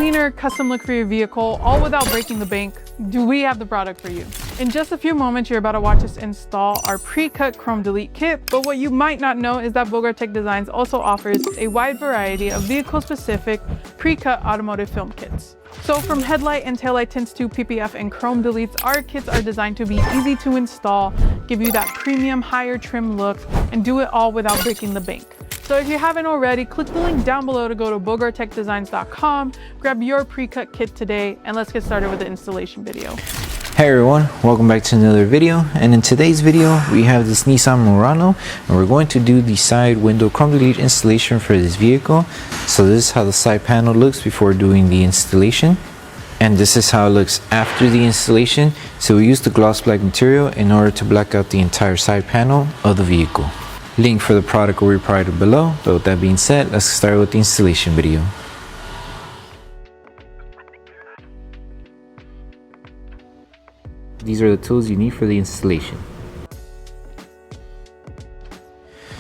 cleaner, custom look for your vehicle, all without breaking the bank, do we have the product for you. In just a few moments, you're about to watch us install our pre-cut chrome delete kit, but what you might not know is that Tech Designs also offers a wide variety of vehicle-specific pre-cut automotive film kits. So from headlight and taillight tints to PPF and chrome deletes, our kits are designed to be easy to install, give you that premium higher trim look, and do it all without breaking the bank. So if you haven't already, click the link down below to go to BogartechDesigns.com, grab your pre-cut kit today, and let's get started with the installation video. Hey everyone, welcome back to another video, and in today's video we have this Nissan Murano and we're going to do the side window chrome delete installation for this vehicle. So this is how the side panel looks before doing the installation, and this is how it looks after the installation. So we used the gloss black material in order to black out the entire side panel of the vehicle. Link for the product will be provided below, but with that being said, let's start with the installation video. These are the tools you need for the installation.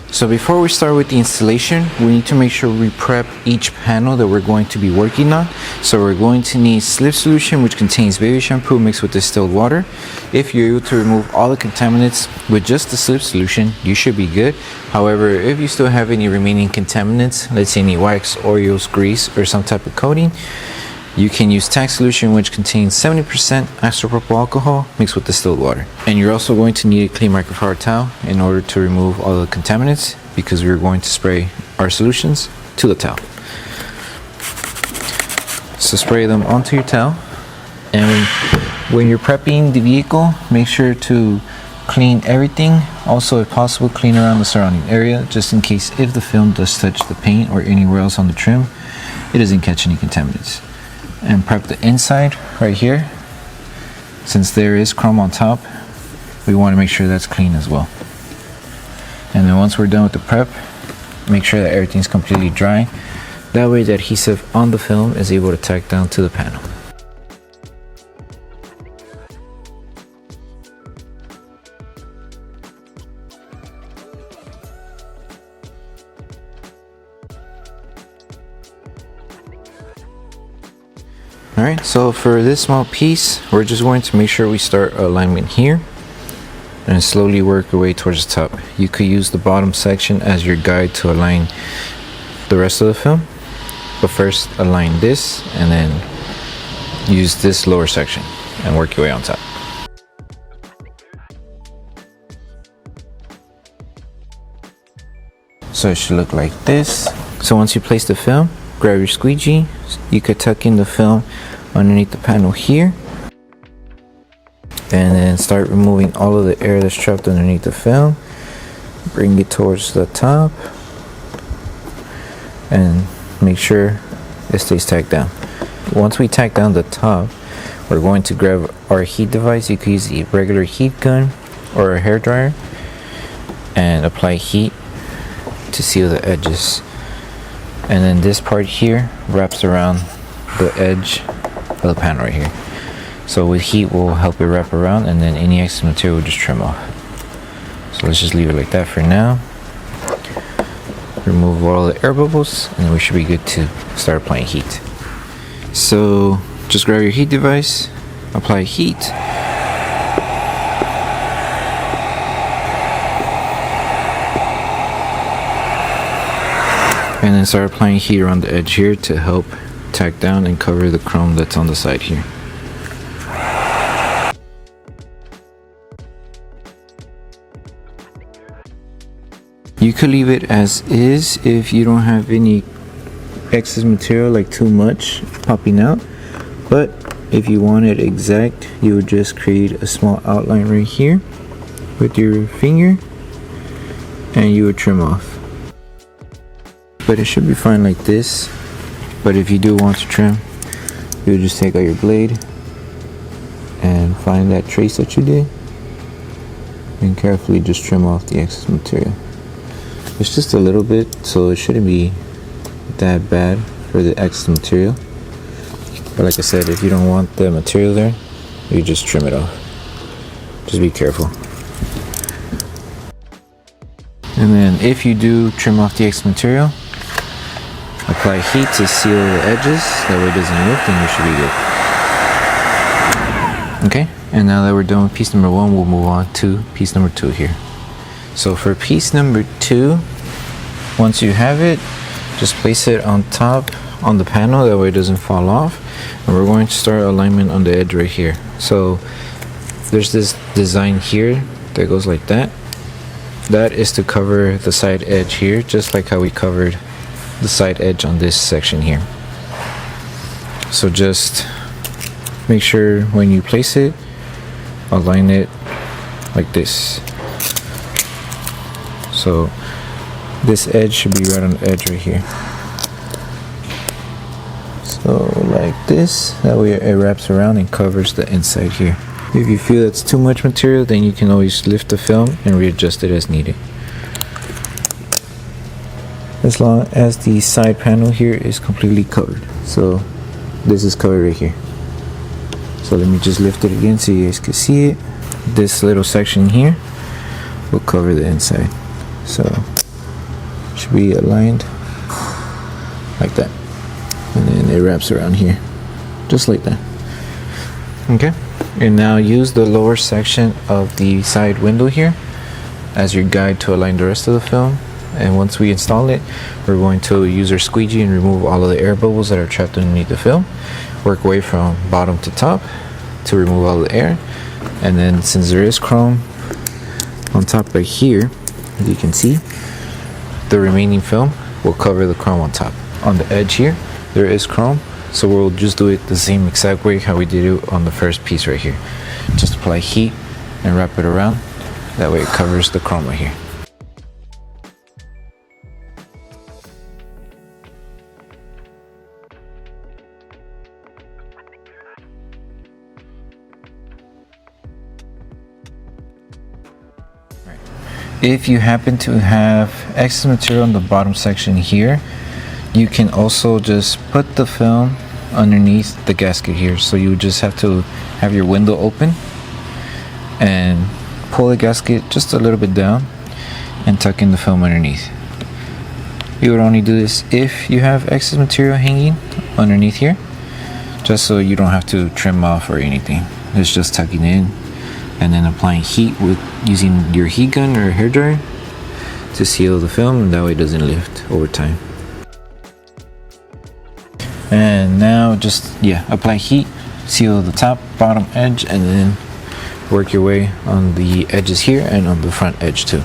So before we start with the installation, we need to make sure we prep each panel that we're going to be working on. So we're going to need slip solution, which contains baby shampoo mixed with distilled water. If you're able to remove all the contaminants with just the slip solution, you should be good. However, if you still have any remaining contaminants, let's say any wax, oils, grease, or some type of coating, you can use tack solution, which contains 70% isopropyl alcohol mixed with distilled water. And you're also going to need a clean microfiber towel in order to remove all the contaminants, because we're going to spray our solutions to the towel. So spray them onto your towel, and when you're prepping the vehicle, make sure to clean everything. Also, if possible, clean around the surrounding area, just in case if the film does touch the paint or anywhere else on the trim, it doesn't catch any contaminants. And prep the inside right here. Since there is chrome on top, we want to make sure that's clean as well. And then once we're done with the prep, make sure that everything's completely dry. That way the adhesive on the film is able to tack down to the panel. Alright, so for this small piece, we're just going to make sure we start alignment here and slowly work our way towards the top. You could use the bottom section as your guide to align the rest of the film, but first align this and then use this lower section and work your way on top. So it should look like this. So once you place the film, grab your squeegee. You could tuck in the film underneath the panel here, and then start removing all of the air that's trapped underneath the film. Bring it towards the top and make sure it stays tacked down. Once we tack down the top, we're going to grab our heat device. You could use a regular heat gun or a hair dryer and apply heat to seal the edges. And then this part here wraps around the edge of the panel right here. So with heat, we'll help it wrap around, and then any excess material will just trim off. So let's just leave it like that for now. Remove all the air bubbles, and then we should be good to start applying heat. So just grab your heat device, apply heat. And then start applying heat around the edge here to help tack down and cover the chrome that's on the side here. You could leave it as is if you don't have any excess material, like too much popping out. But if you want it exact, you would just create a small outline right here with your finger and you would trim off. But it should be fine like this. But if you do want to trim, you just take out your blade and find that trace that you did and carefully just trim off the excess material. It's just a little bit, so it shouldn't be that bad for the excess material. But like I said, if you don't want the material there, you just trim it off. Just be careful. And then if you do trim off the excess material, Apply heat to seal the edges, that way it doesn't lift, and you should be good. Okay, and now that we're done with piece number 1, we'll move on to piece number 2 here. So for piece number 2, once you have it, just place it on top on the panel, that way it doesn't fall off. And we're going to start alignment on the edge right here. So there's this design here that goes like that. That is to cover the side edge here, just like how we covered the side edge on this section here. So just make sure when you place it, align it like this. So this edge should be right on the edge right here. So like this, that way it wraps around and covers the inside here. If you feel it's too much material, then you can always lift the film and readjust it as needed. As long as the side panel here is completely covered. So this is covered right here. So let me just lift it again so you guys can see it. This little section here will cover the inside. So should be aligned like that. And then it wraps around here. Just like that. Okay. And now use the lower section of the side window here as your guide to align the rest of the film. And once we install it, we're going to use our squeegee and remove all of the air bubbles that are trapped underneath the film. Work away from bottom to top to remove all the air. And then since there is chrome on top right here, as you can see, the remaining film will cover the chrome on top. On the edge here, there is chrome. So we'll just do it the same exact way how we did it on the first piece right here. Just apply heat and wrap it around. That way it covers the chrome right here. If you happen to have excess material on the bottom section here, you can also just put the film underneath the gasket here. So you just have to have your window open and pull the gasket just a little bit down and tuck in the film underneath. You would only do this if you have excess material hanging underneath here, just so you don't have to trim off or anything. It's just tucking in and then applying heat with using your heat gun or hair dryer to seal the film, and that way it doesn't lift over time. And now just apply heat, seal the top, bottom edge, and then work your way on the edges here and on the front edge too.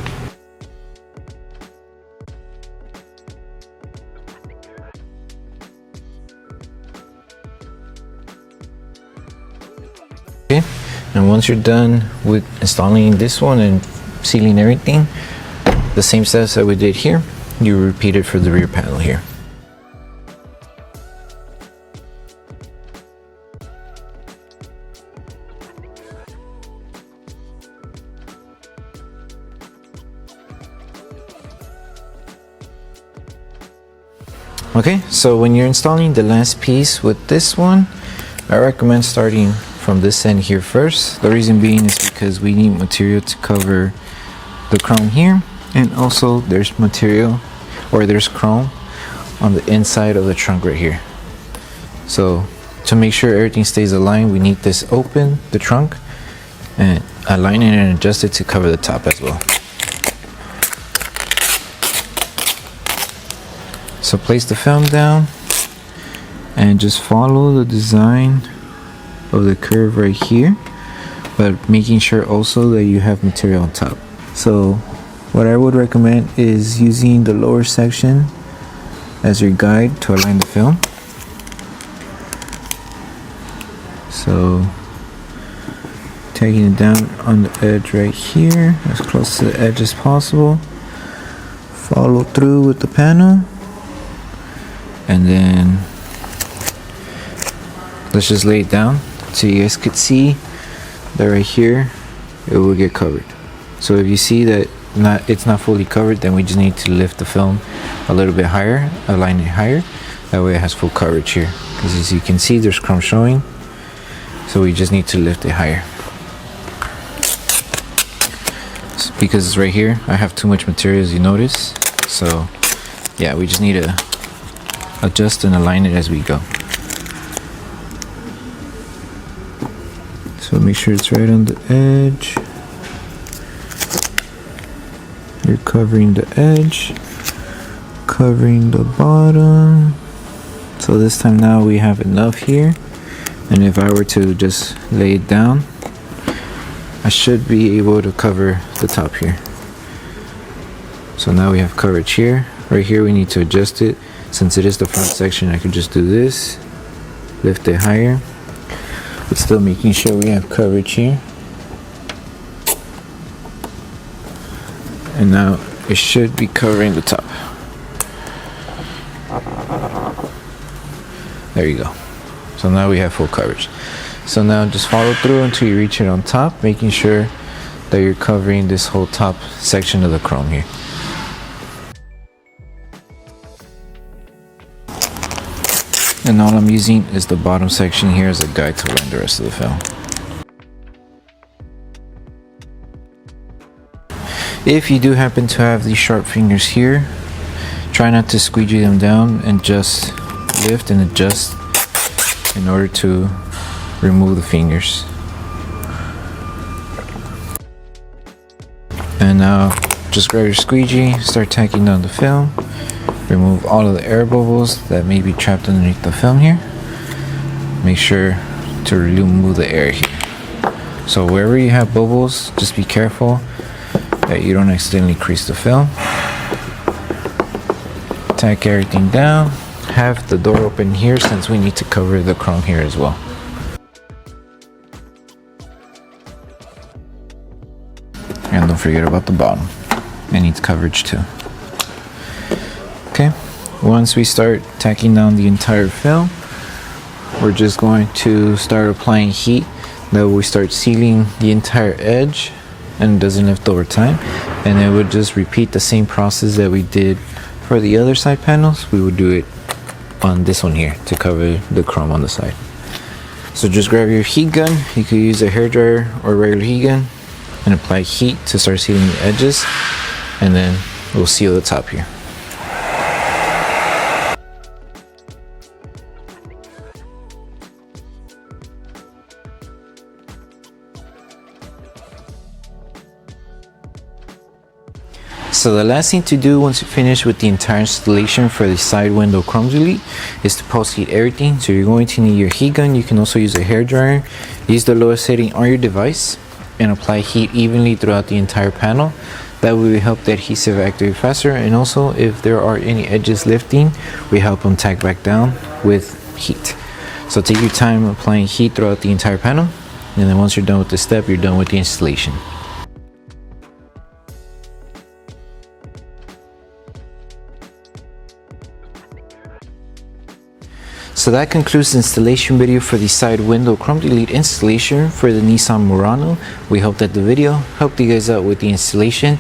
Okay, and once you're done with installing this one and sealing everything, the same steps that we did here, you repeat it for the rear panel here. Okay, so when you're installing the last piece with this one, I recommend starting from this end here first. The reason being is because we need material to cover the chrome here, and also there's material or there's chrome on the inside of the trunk right here. So to make sure everything stays aligned, we need this open, the trunk, and align it and adjust it to cover the top as well. So place the film down and just follow the design of the curve right here, but making sure also that you have material on top. So what I would recommend is using the lower section as your guide to align the film. So taking it down on the edge right here, as close to the edge as possible. Follow through with the panel. And then let's just lay it down so you guys could see that right here it will get covered. So if you see that it's not fully covered, then we just need to lift the film a little bit higher, align it higher, that way it has full coverage here, because as you can see there's chrome showing, so we just need to lift it higher. So because it's right here, I have too much material, as you notice, so yeah, we just need to adjust and align it as we go. So make sure it's right on the edge. You're covering the edge, covering the bottom. So this time now we have enough here, and if I were to just lay it down, I should be able to cover the top here. So now we have coverage here. Right here we need to adjust it. Since it is the front section, I could just do this, lift it higher, but still making sure we have coverage here. And now it should be covering the top. There you go. So now we have full coverage. So now just follow through until you reach it on top, making sure that you're covering this whole top section of the chrome here. And all I'm using is the bottom section here as a guide to learn the rest of the film. If you do happen to have these sharp fingers here, try not to squeegee them down and just lift and adjust in order to remove the fingers. And now just grab your squeegee, start tacking down the film, remove all of the air bubbles that may be trapped underneath the film here. Make sure to remove the air here. So wherever you have bubbles, just be careful that you don't accidentally crease the film. Tack everything down. Have the door open here since we need to cover the chrome here as well. And don't forget about the bottom. It needs coverage too. Okay, once we start tacking down the entire film, we're just going to start applying heat. That we start sealing the entire edge and it doesn't lift over time, and then we'll just repeat the same process that we did for the other side panels. We would do it on this one here to cover the chrome on the side. So just grab your heat gun. You could use a hairdryer or a regular heat gun and apply heat to start sealing the edges, and then we'll seal the top here. So the last thing to do once you finish with the entire installation for the side window chrome delete is to post heat everything. So you're going to need your heat gun. You can also use a hairdryer. Use the lowest setting on your device and apply heat evenly throughout the entire panel. That will help the adhesive activate faster, and also if there are any edges lifting, we help them tack back down with heat. So take your time applying heat throughout the entire panel, and then once you're done with this step, you're done with the installation. So that concludes the installation video for the side window chrome delete installation for the Nissan Murano. We hope that the video helped you guys out with the installation.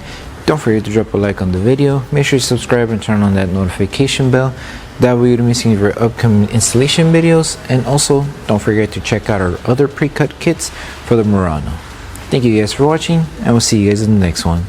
Don't forget to drop a like on the video. Make sure to subscribe and turn on that notification bell. That way you're missing your upcoming installation videos. And also don't forget to check out our other pre-cut kits for the Murano. Thank you guys for watching, and we'll see you guys in the next one.